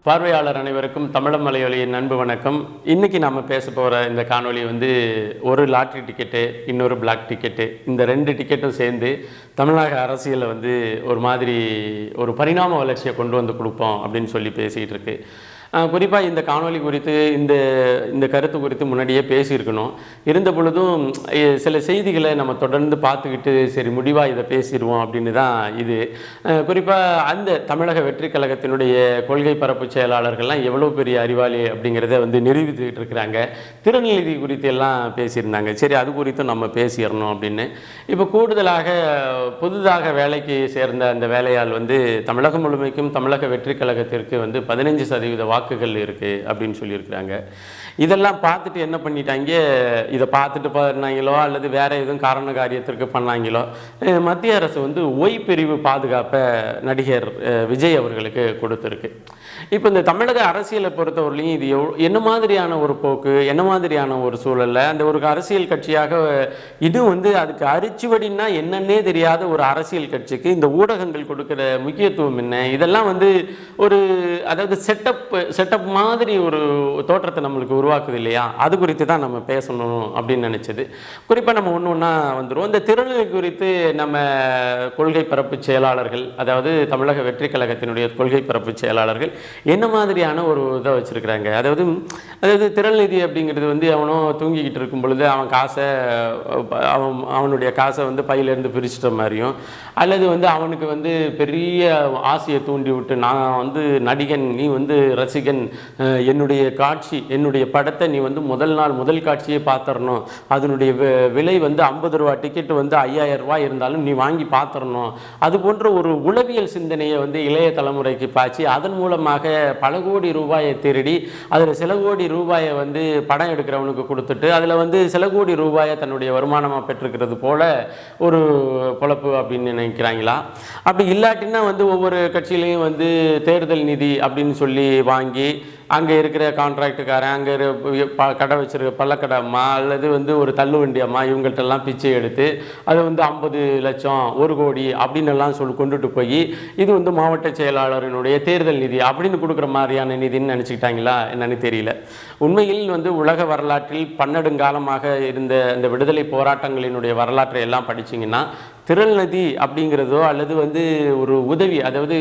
பார்வையாளர் அனைவருக்கும் தமிழ் மலையொலியின் அன்பு வணக்கம். இன்றைக்கி நம்ம பேச போகிற இந்த காணொலி ஒரு லாட்ரி டிக்கெட்டு, இன்னொரு பிளாக் டிக்கெட்டு, இந்த 2 டிக்கெட்டும் சேர்ந்து தமிழக அரசியலில் ஒரு மாதிரி ஒரு பரிணாம வளர்ச்சியை கொண்டு வந்து கொடுப்போம் அப்படின்னு சொல்லி பேசிகிட்டு இருக்கு. குறிப்பாக இந்த காணொலி குறித்து இந்த கருத்து குறித்து முன்னாடியே பேசியிருக்கணும். இருந்த பொழுதும் சில செய்திகளை நம்ம தொடர்ந்து பார்த்துக்கிட்டு சரி முடிவாக இதை பேசிடுவோம் அப்படின்னு தான் இது. குறிப்பாக அந்த தமிழக வெற்றி கழகத்தினுடைய கொள்கை பரப்பு செயலாளர்கள்லாம் எவ்வளோ பெரிய அறிவாளி அப்படிங்கிறத நிரூபித்துக்கிட்டு இருக்கிறாங்க. திறன்நிதி குறித்து எல்லாம் பேசியிருந்தாங்க. சரி, அது குறித்தும் நம்ம பேசிடணும் அப்படின்னு. இப்போ கூடுதலாக புதிதாக வேலைக்கு சேர்ந்த அந்த வேலையால் தமிழகம் முழுமைக்கும் தமிழக வெற்றி கழகத்திற்கு 15% வாக்குகள் இருக்குது அப்படின்னு சொல்லியிருக்கிறாங்க. இதெல்லாம் பார்த்துட்டு என்ன பண்ணிட்டாங்க, இதை பார்த்துட்டு பண்ணாங்களோ அல்லது வேறு எதுவும் காரண காரியத்திற்கு பண்ணாங்களோ, மத்திய அரசு ஒய் பிரிவு பாதுகாப்பை நடிகர் விஜய் அவர்களுக்கு கொடுத்துருக்கு. இப்போ இந்த தமிழக அரசியலை பொறுத்தவரையிலையும் இது என்ன மாதிரியான ஒரு போக்கு, என்ன மாதிரியான ஒரு சூழலில் அந்த ஒரு அரசியல் கட்சியாக இன்னும் அதுக்கு அரிச்சுவடின்னா என்னன்னே தெரியாத ஒரு அரசியல் கட்சிக்கு இந்த ஊடகங்கள் கொடுக்குற முக்கியத்துவம் என்ன, இதெல்லாம் ஒரு அதாவது செட்டப் மாதிரி ஒரு தோற்றத்தை நம்மளுக்கு உருவாக்குது இல்லையா? அது குறித்து தான் நம்ம பேசணும் அப்படின்னு நினச்சது. குறிப்பாக நம்ம ஒன்றா வந்துடுவோம். இந்த திறநிலை குறித்து நம்ம கொள்கை பரப்பு செயலாளர்கள், அதாவது தமிழக வெற்றி கழகத்தினுடைய கொள்கை பரப்பு செயலாளர்கள் என்ன மாதிரியான ஒரு இதை வச்சுருக்கிறாங்க. அதாவது திறநிதி அப்படிங்கிறது அவனோ தூங்கிக்கிட்டு இருக்கும் பொழுது அவன் காசை அவனுடைய காசை பையிலேருந்து பிரிச்சுட்ட மாதிரியும், அல்லது அவனுக்கு பெரிய ஆசையை தூண்டி விட்டு நான் நடிகன், நீ ரசிகன், என்னுடைய காட்சி, என்னுடைய படத்தை நீ முதல் நாள் முதல் காட்சியே பார்த்துடணும், அதனுடைய விலை 50 ரூபா டிக்கெட்டு 5000 ரூபாய் இருந்தாலும் நீ வாங்கி பார்த்துடணும், அது போன்ற ஒரு உளவியல் சிந்தனையை இளைய தலைமுறைக்கு பாய்ச்சி அதன் மூலமாக பல கோடி ரூபாயை திருடி அதில் சில கோடி ரூபாயை படம் எடுக்கிறவனுக்கு கொடுத்துட்டு அதில் சில கோடி ரூபாயை தன்னுடைய வருமானமாக பெற்றிருக்கிறது போல ஒரு பொழப்பு அப்படின்னு நினைக்கிறாங்களா? அப்படி இல்லாட்டின்னா ஒவ்வொரு கட்சியிலையும் தேர்தல் நிதி அப்படின்னு சொல்லி வாங்கி அங்கே இருக்கிற கான்ட்ராக்டுக்காரன், அங்கே கடை வச்சுருக்க பள்ளக்கடை அம்மா அல்லது ஒரு தள்ளுவண்டி அம்மா இவங்கள்ட்டெல்லாம் பிச்சை எடுத்து அதை 50 லட்சம் 1 கோடி அப்படின்னு எல்லாம் கொண்டுட்டு போய் இது மாவட்ட செயலாளரினுடைய தேர்தல் நிதி அப்படின்னு கொடுக்குற மாதிரியான நிதின்னு நினச்சிக்கிட்டாங்களா என்னன்னு தெரியல. உண்மையில் உலக வரலாற்றில் பன்னெடுங்காலமாக இருந்த இந்த விடுதலை போராட்டங்களினுடைய வரலாற்றை எல்லாம் படிச்சிங்கன்னா திறநிதி அப்படிங்கிறதோ அல்லது ஒரு உதவி, அதாவது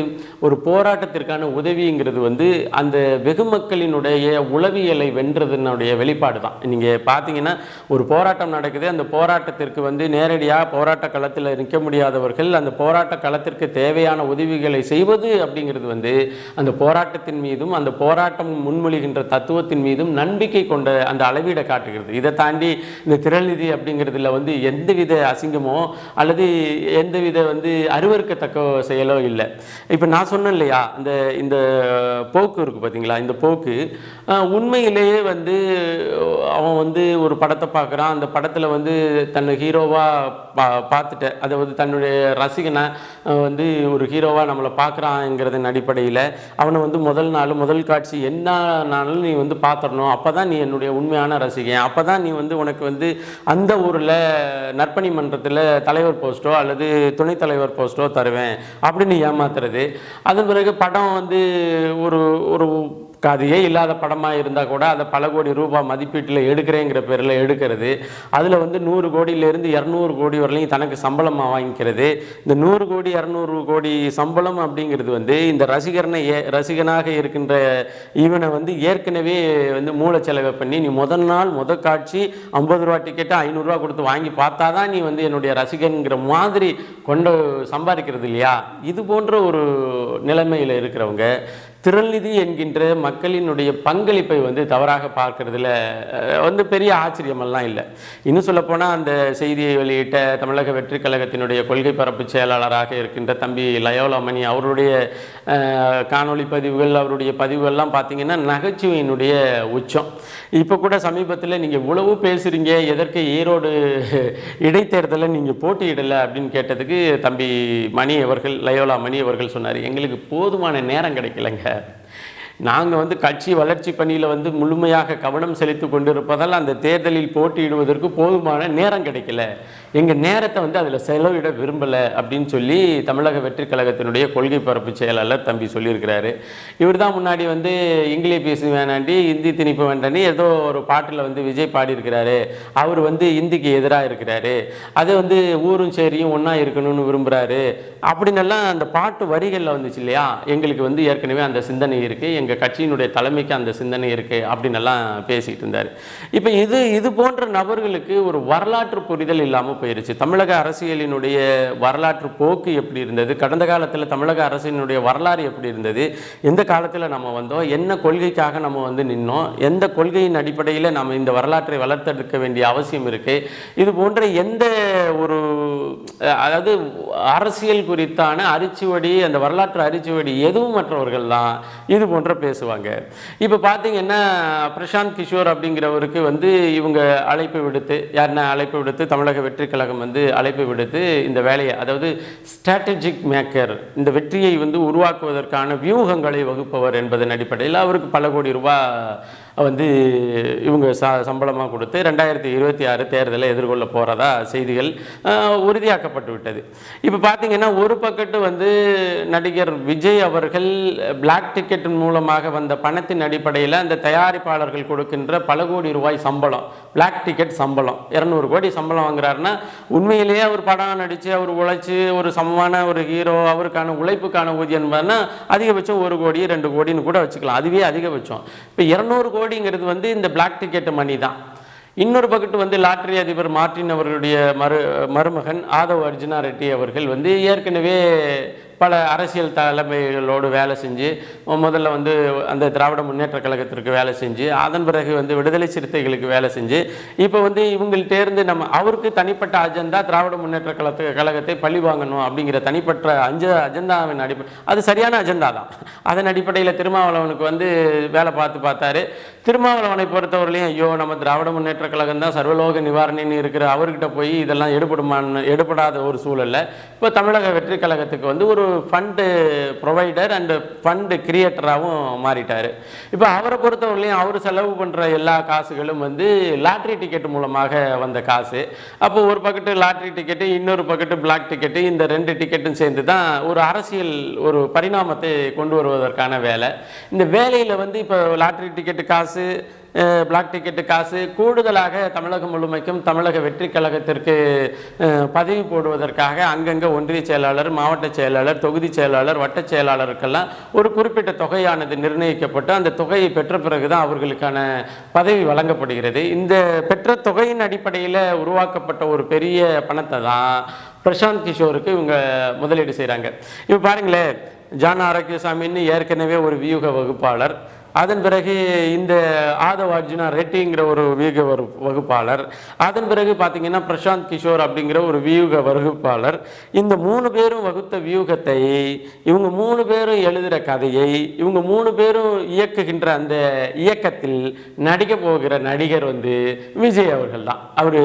ஒரு போராட்டத்திற்கான உதவிங்கிறது அந்த வெகுமக்களினுடைய உளவியலை வென்றதுனுடைய வெளிப்பாடு தான். நீங்கள் பார்த்தீங்கன்னா ஒரு போராட்டம் நடக்குது, அந்த போராட்டத்திற்கு நேரடியாக போராட்ட களத்தில் நிற்க முடியாதவர்கள் அந்த போராட்ட களத்திற்கு தேவையான உதவிகளை செய்வது அப்படிங்கிறது அந்த போராட்டத்தின் மீதும் அந்த போராட்டம் முன்மொழிகின்ற தத்துவத்தின் மீதும் நம்பிக்கை கொண்ட அந்த அளவீடை காட்டுகிறது. இதை தாண்டி இந்த திறநிதி அப்படிங்கிறதுல எந்தவித அசிங்கமோ அல்லது எந்தவித அருவருக்கத்தக்க செயலோ இல்லை. இப்போ நான் சொன்னேன் இல்லையா, இந்த போக்கு இருக்குது பார்த்தீங்களா, இந்த போக்கு உண்மையிலேயே அவன் ஒரு படத்தை பார்க்குறான், அந்த படத்தில் தன்னை ஹீரோவாக பார்த்துட்டு அதாவது தன்னுடைய ரசிகனை ஒரு ஹீரோவாக நம்மளை பார்க்குறாங்கிறதன் அடிப்படையில் அவனை முதல் நாள் முதல் காட்சி என்னன்னாலும் நீ பார்த்துடணும், அப்போ தான் நீ என்னுடைய உண்மையான ரசிகன், அப்போ தான் நீ உனக்கு அந்த ஊரில் நற்பணி மன்றத்தில் தலைவர் போஸ்ட்டோ அல்லது துணைத் தலைவர் போஸ்ட்டோ தருவேன் அப்படின்னு ஏமாத்துறது. அதன் பிறகு படம் ஒரு ஒரு கதையே இல்லாத படமாக இருந்தால் கூட அதை பல கோடி ரூபாய் மதிப்பீட்டில் எடுக்கிறேங்கிற பேரில் எடுக்கிறது. அதில் 100 கோடியிலேருந்து 200 கோடி வரலையும் தனக்கு சம்பளமாக வாங்கிக்கிறது. இந்த 100 கோடி 200 கோடி சம்பளம் அப்படிங்கிறது இந்த ரசிகனாக இருக்கின்ற இவனை ஏற்கனவே மூலச்செலவை பண்ணி நீ முதல் நாள் முதல் காட்சி 50 ரூபா டிக்கெட்டு 500 ரூபா கொடுத்து வாங்கி பார்த்தா தான் நீ என்னுடைய ரசிகன்கிற மாதிரி கொண்டு சம்பாதிக்கிறது இல்லையா? இது போன்ற ஒரு நிலைமையில் இருக்கிறவங்க திறநிதி என்கின்ற மக்களினுடைய பங்களிப்பை தவறாக பார்க்கறதுல பெரிய ஆச்சரியமெல்லாம் இல்லை. இன்னும் சொல்லப்போனால் அந்த செய்தியை வெளியிட்ட தமிழக வெற்றி கழகத்தினுடைய கொள்கை பரப்பு செயலாளராக இருக்கின்ற தம்பி லயோலா மணி அவருடைய காணொளி பதிவுகள், அவருடைய பதிவுகள்லாம் பார்த்திங்கன்னா நகைச்சுவையினுடைய உச்சம். இப்போ கூட சமீபத்தில் நீங்கள் இவ்வளவு பேசுகிறீங்க, எதற்கு ஈரோடு இடைத்தேர்தலை நீங்கள் போட்டியிடலை அப்படின்னு கேட்டதுக்கு தம்பி மணி அவர்கள், லயோலா மணி அவர்கள் சொன்னார், எங்களுக்கு போதுமான நேரம் கிடைக்கலைங்க, நாங்கள் கட்சி வளர்ச்சி பணியில் முழுமையாக கவனம் செலுத்தி கொண்டிருப்பதால் அந்த தேர்தலில் போட்டியிடுவதற்கு போதுமான நேரம் கிடைக்கல, எங்கள் நேரத்தை வந்து அதில் செலவிட விரும்பலை அப்படின்னு சொல்லி தமிழக வெற்றி கழகத்தினுடைய கொள்கை பரப்பு செயலாளர் தம்பி சொல்லியிருக்கிறாரு. இவர் தான் முன்னாடி வந்து இங்கிலீஷ் பேச வேணாண்டி ஹிந்தி திணிப்பு வேண்டாண்டி ஏதோ ஒரு பாட்டில் வந்து விஜய் பாடியிருக்கிறாரு. அவர் வந்து ஹிந்திக்கு எதிராக இருக்கிறாரு, அது வந்து ஊரும் சரியும் ஒன்றா இருக்கணும்னு விரும்புகிறாரு அப்படின்னெல்லாம் அந்த பாட்டு வரிகளில் வந்துச்சு இல்லையா. எங்களுக்கு வந்து ஏற்கனவே அந்த சிந்தனை இருக்குது, எங்கள் கட்சியினுடைய தலைமைக்கு அந்த சிந்தனை இருக்குது அப்படின்னெல்லாம் பேசிகிட்டு இருந்தார். இப்போ இது போன்ற நபர்களுக்கு ஒரு வரலாற்று புரிதல் இல்லாமல் போயிடுச்சு. தமிழக அரசியலினுடைய வரலாற்று போக்கு எப்படி இருந்தது, கடந்த காலத்தில் தமிழக அரசியலினுடைய வரலாறு எப்படி இருந்தது, எந்த காலத்தில் நம்ம வந்தோம், என்ன கொள்கைக்காக நம்ம வந்து நின்னோம், எந்த கொள்கையின் அடிப்படையில் நம்ம இந்த வரலாற்றை வளர்த்தெடுக்க வேண்டிய அவசியம் இருக்குது, இது போன்ற எந்த ஒரு அதாவது அரசியல் குறித்தான அரிச்சுவடி, அந்த வரலாற்று அரிச்சுவடி எதுவும் மற்றவர்கள் தான் இது போன்ற பேசுவாங்க. இப்போ பார்த்தீங்கன்னா பிரசாந்த் கிஷோர் அப்படிங்கிறவருக்கு வந்து இவங்க அழைப்பு விடுத்து, யாருன்னா அழைப்பு விடுத்து, தமிழக வெற்றி கழகம் வந்து அழைப்பு விடுத்து இந்த வேலையை, அதாவது ஸ்ட்ராட்டஜிக் மேக்கர், இந்த வெற்றியை வந்து உருவாக்குவதற்கான வியூகங்களை வகுப்பவர் என்பதன் அடிப்படையில் அவருக்கு பல கோடி ரூபாய் வந்து இவங்க சம்பளமாக கொடுத்து 2026 தேர்தலை எதிர்கொள்ள போகிறதா செய்திகள் உறுதியாக்கப்பட்டு விட்டது. இப்போ பார்த்தீங்கன்னா ஒரு பக்கத்து வந்து நடிகர் விஜய் அவர்கள் பிளாக் டிக்கெட் மூலமாக வந்த பணத்தின் அடிப்படையில் அந்த தயாரிப்பாளர்கள் கொடுக்கின்ற பல கோடி ரூபாய் சம்பளம், பிளாக் டிக்கெட் சம்பளம் 200 கோடி சம்பளம் வாங்குறாருன்னா உண்மையிலேயே அவர் படம் நடித்து அவர் உழைச்சி ஒரு சமமான ஒரு ஹீரோ, அவருக்கான உழைப்புக்கான ஊதியம் அதிகபட்சம் 1 கோடி 2 கோடின்னு கூட வச்சுக்கலாம், அதுவே அதிகபட்சம். இப்போ 200 கோடிங்கிறது வந்து இந்த பிளாக் டிக்கெட் மணி தான். இன்னொரு பக்கத்து வந்து லாட்டரி அதிபர் மார்ட்டின் அவர்களுடைய மருமகன் ஆதவ் அர்ஜுனா ரெட்டி அவர்கள் வந்து ஏற்கனவே பல அரசியல் தலைமைகளோடு வேலை செஞ்சு, முதல்ல வந்து அந்த திராவிட முன்னேற்ற கழகத்திற்கு வேலை செஞ்சு, அதன் பிறகு வந்து விடுதலை சிறுத்தைகளுக்கு வேலை செஞ்சு, இப்போ வந்து இவங்கள்டேருந்து நம்ம அவருக்கு தனிப்பட்ட அஜெண்டா திராவிட முன்னேற்ற கழகத்தை பழி வாங்கணும் அப்படிங்கிற தனிப்பட்ட அஜெண்டாவின் அடிப்படை, அது சரியான அஜெண்டா தான். அதன் அடிப்படையில் திருமாவளவனுக்கு வந்து வேலை பார்த்தாரு. திருமாவளவனை பொறுத்தவரையிலையும் ஐயோ நம்ம திராவிட முன்னேற்ற கழகம் தான் சர்வலோக நிவாரணின்னு இருக்கிற அவர்கிட்ட போய் இதெல்லாம் எடுபடாத ஒரு சூழல்ல இப்போ தமிழக வெற்றி கழகத்துக்கு வந்து ஒரு ஃபண்டு ப்ரொவைடர் அண்ட் ஃபண்டு கிரியேட்டராகவும் மாறிட்டார். இப்போ அவரை பொறுத்தவரையிலையும் அவர் செலவு பண்ணுற எல்லா காசுகளும் வந்து லாட்ரி டிக்கெட் மூலமாக வந்த காசு. அப்போ ஒரு பக்கத்து லாட்ரி டிக்கெட்டு, இன்னொரு பக்கத்து பிளாக் டிக்கெட்டு, இந்த 2 டிக்கெட்டும் சேர்ந்து தான் ஒரு அரசியல் ஒரு பரிணாமத்தை கொண்டு வருவதற்கான வேலை. இந்த வேலையில் வந்து இப்போ லாட்ரி டிக்கெட்டு காசு, பிளாக் டிக்கெட்டு காசு, கூடுதலாக தமிழகம் முழுமைக்கும் தமிழக வெற்றி கழகத்திற்கு பதவி போடுவதற்காக அங்கங்கே ஒன்றிய செயலாளர், மாவட்ட செயலாளர், தொகுதி செயலாளர், வட்ட செயலாளருக்கெல்லாம் ஒரு குறிப்பிட்ட தொகையானது நிர்ணயிக்கப்பட்டு அந்த தொகையை பெற்ற பிறகு தான் அவர்களுக்கான பதவி வழங்கப்படுகிறது. இந்த பெற்ற தொகையின் அடிப்படையில் உருவாக்கப்பட்ட ஒரு பெரிய பணத்தை தான் பிரசாந்த் கிஷோருக்கு இவங்க முதலீடு செய்கிறாங்க. இப்போ பாருங்களேன், ஜான் ஆரோக்கியசாமின்னு ஏற்கனவே ஒரு வியூக வகுப்பாளர், அதன் பிறகு இந்த ஆதவ் அர்ஜுனா ரெட்டிங்கிற ஒரு வியூக வகுப்பாளர், அதன் பிறகு பார்த்தீங்கன்னா பிரசாந்த் கிஷோர் அப்படிங்கிற ஒரு வியூக வகுப்பாளர். இந்த 3 பேரும் வகுத்த வியூகத்தை, இவங்க 3 பேரும் எழுதுகிற கதையை, இவங்க 3 பேரும் இயக்குகின்ற அந்த இயக்கத்தில் நடிக்க போகிற நடிகர் வந்து விஜய் அவர்கள் தான். அவர்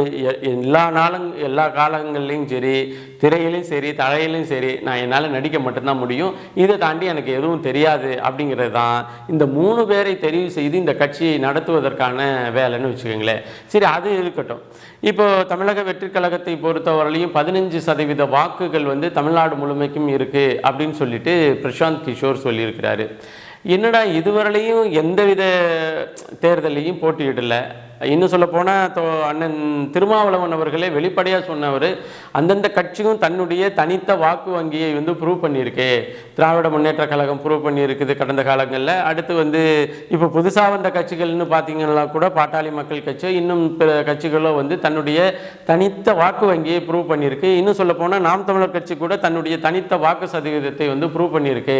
எல்லா காலங்கள்லையும் சரி, திரையிலையும் சரி, தலையிலையும் சரி, நான் என்னால் நடிக்க மட்டும்தான் முடியும், இதை தாண்டி எனக்கு எதுவும் தெரியாது அப்படிங்கிறது தான் இந்த 3 பேரை தெரிவு செய்து இந்த கட்சியை நடத்துவதற்கான வேலைன்னு வச்சுக்கோங்களேன். சரி, அது இருக்கட்டும். இப்போ தமிழக வெற்றி கழகத்தை பொறுத்தவரையிலையும் 15% வாக்குகள் வந்து தமிழ்நாடு முழுமைக்கும் இருக்கு அப்படின்னு சொல்லிட்டு பிரசாந்த் கிஷோர் சொல்லியிருக்கிறாரு. என்னடா இதுவரையிலையும் எந்தவித தேர்தலையும் போட்டியிடலை. இன்னும் சொல்ல போனால் அண்ணன் திருமாவளவன் அவர்களே வெளிப்படையாக சொன்னவர், அந்தந்த கட்சியும் தன்னுடைய தனித்த வாக்கு வங்கியை வந்து ப்ரூவ் பண்ணியிருக்கு. திராவிட முன்னேற்ற கழகம் ப்ரூவ் பண்ணியிருக்குது கடந்த காலங்களில். அடுத்து வந்து இப்போ புதுசாக வந்த கட்சிகள்னு பார்த்தீங்கன்னா கூட பாட்டாளி மக்கள் கட்சி, இன்னும் பிற கட்சிகளோ வந்து தன்னுடைய தனித்த வாக்கு வங்கியை ப்ரூவ் பண்ணியிருக்கு. இன்னும் சொல்ல போனால் நாம் தமிழர் கட்சி கூட தன்னுடைய தனித்த வாக்கு சதவீதத்தை வந்து ப்ரூவ் பண்ணியிருக்கு.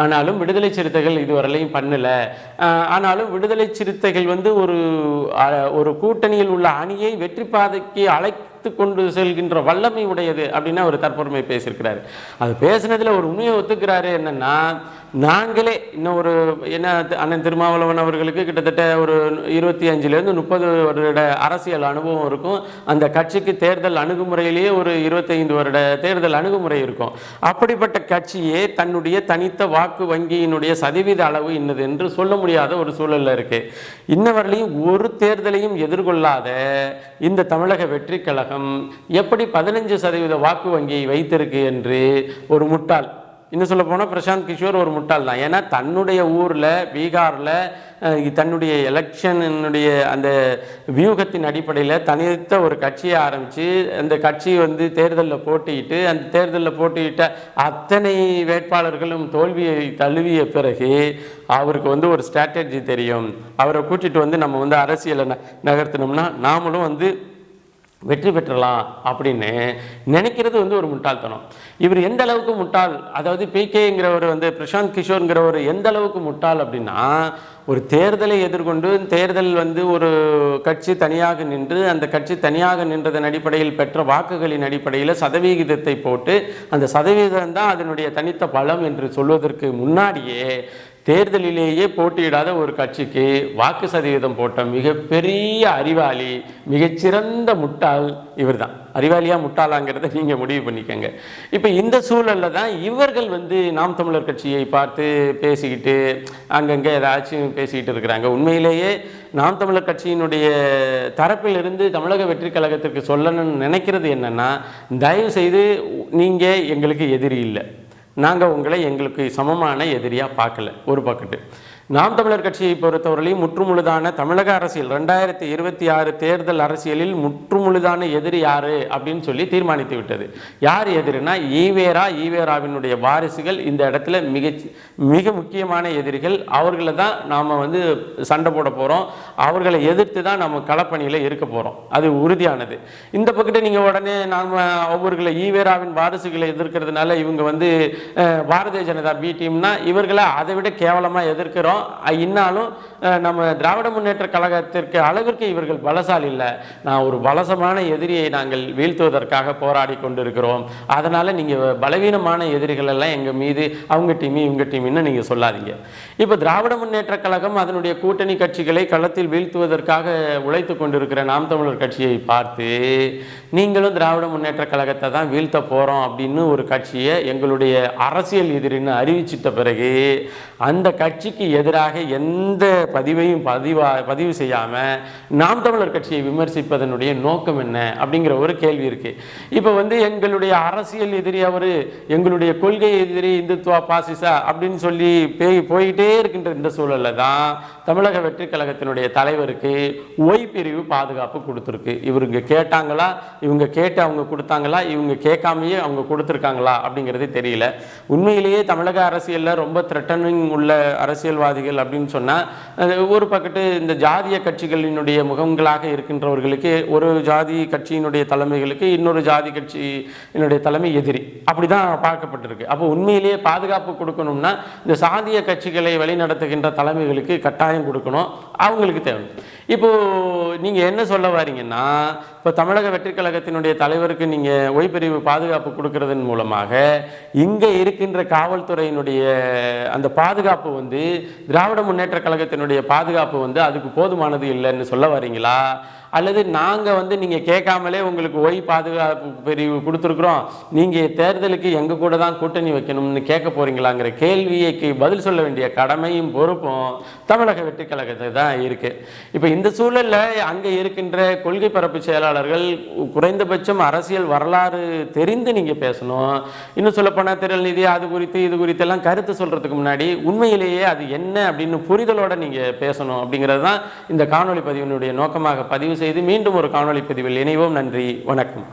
ஆனாலும் விடுதலை சிறுத்தைகள் இதுவரையிலையும் பண்ணலை. ஆனாலும் விடுதலை சிறுத்தைகள் வந்து ஒரு கூட்டணியில் உள்ள அணியை வெற்றி பாதைக்கு அழைத்து கொண்டு செல்கின்ற வல்லமை உடையது அப்படின்னு ஒரு தற்பொருமை பேசியிருக்கிறாரு. அது பேசினதில் ஒரு உண்மையை ஒத்துக்கிறாரு. என்னன்னா, நாங்களே இன்னும் ஒரு என்ன அண்ணன் திருமாவளவன் அவர்களுக்கு கிட்டத்தட்ட ஒரு 25லேருந்து 30 வருட அரசியல் அனுபவம் இருக்கும். அந்த கட்சிக்கு தேர்தல் அணுகுமுறையிலேயே ஒரு 25 வருட தேர்தல் அணுகுமுறை இருக்கும். அப்படிப்பட்ட கட்சியே தன்னுடைய தனித்த வாக்கு வங்கியினுடைய சதவீத அளவு இன்னது என்று சொல்ல முடியாத ஒரு சூழலில் இருக்கு. இன்னவரையிலையும் ஒரு தேர்தலையும் எதிர்கொள்ளாத இந்த தமிழக வெற்றி கழகம் கழகம் எப்படி 15% வாக்கு வங்கியை வைத்திருக்கு என்று ஒரு முட்டாள், இன்னும் சொல்ல போனால் பிரசாந்த் கிஷோர் ஒரு முட்டாள் தான். ஏன்னா தன்னுடைய ஊரில் பீகாரில் தன்னுடைய எலெக்ஷனுடைய அந்த வியூகத்தின் அடிப்படையில் தனித்த ஒரு கட்சியை ஆரம்பித்து அந்த கட்சி வந்து தேர்தலில் போட்டியிட்டு அந்த தேர்தலில் போட்டியிட்ட அத்தனை வேட்பாளர்களும் தோல்வியை தழுவிய பிறகு அவருக்கு வந்து ஒரு ஸ்ட்ராட்டஜி தெரியும். அவரை கூட்டிகிட்டு வந்து நம்ம வந்து அரசியலை நகர்த்தினோம்னா நாமளும் வந்து வெற்றி பெற்றலாம் அப்படின்னு நினைக்கிறது வந்து ஒரு முட்டாள்தனம். இவர் எந்த அளவுக்கு முட்டாள், அதாவது பிகேங்கிறவர் வந்து பிரசாந்த் கிஷோருங்கிறவர் எந்த அளவுக்கு முட்டாள் அப்படின்னா, ஒரு தேர்தலை எதிர்கொண்டு தேர்தல் வந்து ஒரு கட்சி தனியாக நின்று அந்த கட்சி தனியாக நின்றதன் அடிப்படையில் பெற்ற வாக்குகளின் அடிப்படையில் சதவிகிதத்தை போட்டு அந்த சதவீதம் தான் அதனுடைய தனித்த பலம் என்று சொல்வதற்கு முன்னாடியே தேர்தலிலேயே போட்டியிடாத ஒரு கட்சிக்கு வாக்கு சதவீதம் போட்ட மிகப்பெரிய அறிவாளி, மிகச்சிறந்த முட்டாள் இவர் தான். அறிவாளியா முட்டாளாங்கிறத நீங்கள் முடிவு பண்ணிக்கங்க. இப்போ இந்த சூழலில் தான் இவர்கள் வந்து நாம் தமிழர் கட்சியை பார்த்து பேசிக்கிட்டு அங்கங்கே ஏதாச்சும் பேசிக்கிட்டு இருக்கிறாங்க. உண்மையிலேயே நாம் தமிழர் கட்சியினுடைய தரப்பிலிருந்து தமிழக வெற்றி கழகத்திற்கு சொல்லணும்னு நினைக்கிறது என்னென்னா, தயவு செய்து நீங்கள் எங்களுக்கு எதிரி இல்லை, நாங்கள் உங்களை எங்களுக்கு சமமான எதிரியாக பார்க்கல. ஒரு பக்கத்து நாம் தமிழர் கட்சியை பொறுத்தவரையிலும் முற்றுமுழுதான தமிழக அரசியல் 2026 தேர்தல் அரசியலில் முற்றுமுழுதான எதிரி யார் அப்படின்னு சொல்லி தீர்மானித்து விட்டது. யார் எதிரினா ஈவேராவினுடைய வாரிசுகள் இந்த இடத்துல மிக முக்கியமான எதிரிகள். அவர்களை தான் நாம் வந்து சண்டை போட போகிறோம், அவர்களை எதிர்த்து தான் நம்ம களப்பணியில் இருக்க போகிறோம், அது உறுதியானது. இந்த பக்கத்து நீங்கள் உடனே நாம் அவர்களை ஈவேராவின் வாரிசுகளை எதிர்க்கிறதுனால இவங்க வந்து பாரதிய ஜனதா பி டீம்னா இவர்களை அதை விட கேவலமாக எதிர்க்கிறோம். இன்னாலும் நம்ம திராவிட முன்னேற்ற கழகத்திற்கு அளவிற்கு இவர்கள் பலசாலி இல்லை, நான் ஒரு பலசமான எதிரியை நாங்கள் வீழ்த்துவதற்காக போராடி கொண்டிருக்கிறோம், அதனால் நீங்கள் பலவீனமான எதிரிகள் எல்லாம் எங்கள் மீது அவங்க டீமி இவங்க டீமின்னு நீங்கள் சொல்லாதீங்க. இப்போ திராவிட முன்னேற்ற கழகம் அதனுடைய கூட்டணி கட்சிகளை களத்தில் வீழ்த்துவதற்காக உழைத்து கொண்டிருக்கிற நாம் தமிழர் கட்சியை பார்த்து நீங்களும் திராவிட முன்னேற்ற கழகத்தை தான் வீழ்த்த போகிறோம் அப்படின்னு ஒரு கட்சியை எங்களுடைய அரசியல் எதிரின்னு அறிவிச்சிட்ட பிறகு அந்த கட்சிக்கு எதிராக எந்த பதிவையும் பதிவு செய்யாமல் நாம் தமிழர் கட்சியை விமர்சிப்பதனுடைய நோக்கம் என்ன அப்படிங்கிற ஒரு கேள்வி இருக்குது. இப்போ வந்து எங்களுடைய அரசியல் எதிரி அவர், எங்களுடைய கொள்கை எதிரி இந்துத்துவா பாசிசா அப்படின்னு சொல்லி போயிட்டே இருக்கின்ற இந்த சூழலில் தான் தமிழக வெற்றி கழகத்தினுடைய தலைவருக்கு ஒய் பிரிவு பாதுகாப்பு கொடுத்துருக்கு. இவங்க கேட்டாங்களா, இவங்க கேட்டு அவங்க கொடுத்தாங்களா, இவங்க கேட்காமையே அவங்க கொடுத்துருக்காங்களா அப்படிங்கிறது தெரியல. உண்மையிலேயே தமிழக அரசியலில் ரொம்ப த்ரெட்டனிங் உள்ள அரசியல்வாதிகள் அப்படின்னு சொன்னால் ஒரு பக்கத்து இந்த ஜாதிய கட்சிகளினுடைய முகங்களாக இருக்கின்றவர்களுக்கு ஒரு ஜாதி கட்சியினுடைய தலைமைகளுக்கு இன்னொரு ஜாதி கட்சியினுடைய தலைமை எதிரி, அப்படி தான் பார்க்கப்பட்டிருக்கு. அப்போ உண்மையிலேயே பாதுகாப்பு கொடுக்கணும்னா இந்த சாதிய கட்சிகளை வழிநடத்துகின்ற தலைமைகளுக்கு கட்டாயம் கொடுக்கணும், அவங்களுக்கு தேவை. இப்போது நீங்கள் என்ன சொல்ல வாரீங்கன்னா, இப்போ தமிழக வெற்றி கழகத்தினுடைய தலைவருக்கு நீங்கள் ஓய்பிரிவு பாதுகாப்பு கொடுக்கறதன் மூலமாக இங்கே இருக்கின்ற காவல்துறையினுடைய அந்த பாதுகாப்பு வந்து திராவிட முன்னேற்ற கழகத்தினுடைய பாதுகாப்பு வந்து அதுக்கு போதுமானது இல்லைன்னு சொல்ல வரீங்களா? அல்லது நாங்கள் வந்து நீங்கள் கேட்காமலே உங்களுக்கு ஓய் பாதுகாப்பு பிரிவு கொடுத்துருக்குறோம், நீங்கள் தேர்தலுக்கு எங்கள் கூட தான் கூட்டணி வைக்கணும்னு கேட்க போகிறீங்களாங்கிற கேள்விக்கு பதில் சொல்ல வேண்டிய கடமையும் பொறுப்பும் தமிழக வெற்றி கழகத்துக்கு தான் இருக்குது. இப்போ இந்த சூழலில் அங்கே இருக்கின்ற கொள்கை பரப்பு செயலாளர்கள் குறைந்தபட்சம் அரசியல் வரலாறு தெரிந்து நீங்கள் பேசணும். இன்னும் சொல்லப்போனால் திரள்நிதி அது குறித்து இது குறித்தெல்லாம் கருத்து சொல்கிறதுக்கு முன்னாடி உண்மையிலேயே அது என்ன அப்படின்னு புரிதலோடு நீங்கள் பேசணும் அப்படிங்கிறது தான் இந்த காணொலி பதிவினுடைய நோக்கமாக பதிவு செய்து மீண்டும் ஒரு காணொலி பதிவில் இணைவோம். நன்றி, வணக்கம்.